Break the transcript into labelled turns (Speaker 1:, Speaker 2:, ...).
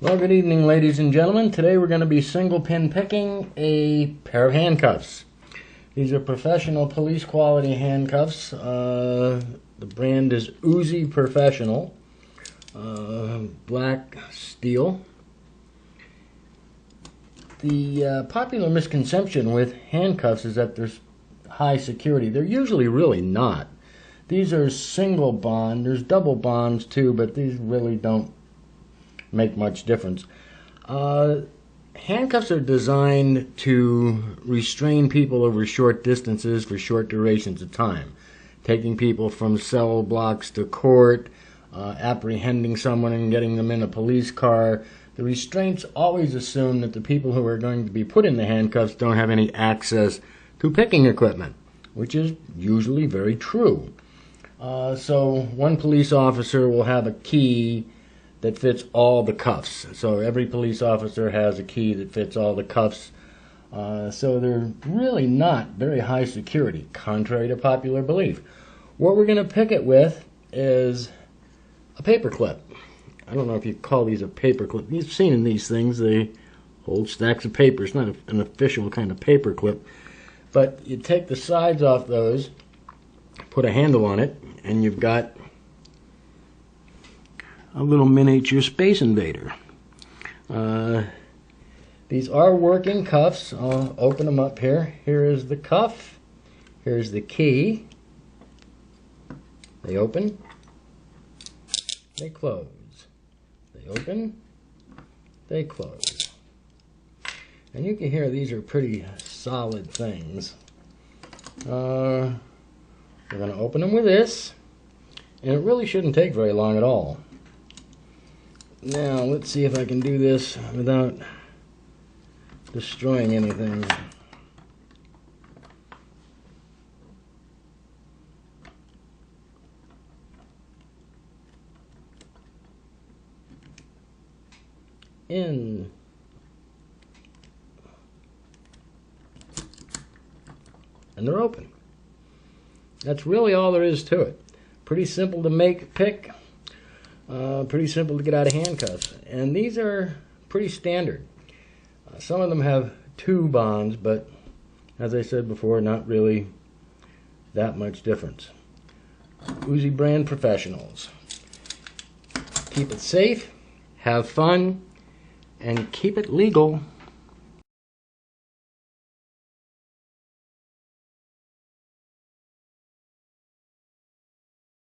Speaker 1: Well, good evening, ladies and gentlemen. Today we're going to be single pin picking a pair of handcuffs. These are professional police quality handcuffs. The brand is Uzi Professional, black steel. The popular misconception with handcuffs is that there's high security. They're usually really not. These are single bond. There's double bonds too, but these really don't make much difference. Handcuffs are designed to restrain people over short distances for short durations of time, taking people from cell blocks to court, apprehending someone and getting them in a police car. The restraints always assume that the people who are going to be put in the handcuffs don't have any access to picking equipment, which is usually very true. So one police officer will have a key that fits all the cuffs. So every police officer has a key that fits all the cuffs. So they're really not very high security, contrary to popular belief. What we're going to pick it with is a paper clip. I don't know if you call these a paper clip. You've seen these things, they hold stacks of paper. It's not an official kind of paper clip. But you take the sides off those, put a handle on it, and you've got a little miniature Space Invader. These are working cuffs. I'll open them up here. Here is the cuff. Here's the key. They open. They close. They open. They close. And you can hear these are pretty solid things. We're going to open them with this. And it really shouldn't take very long at all. Now, let's see if I can do this without destroying anything. In. And they're open. That's really all there is to it. Pretty simple to pick. Pretty simple to get out of handcuffs. And these are pretty standard. Some of them have 2 bonds, but as I said before, not really that much difference. Uzi brand professionals. Keep it safe, have fun, and keep it legal.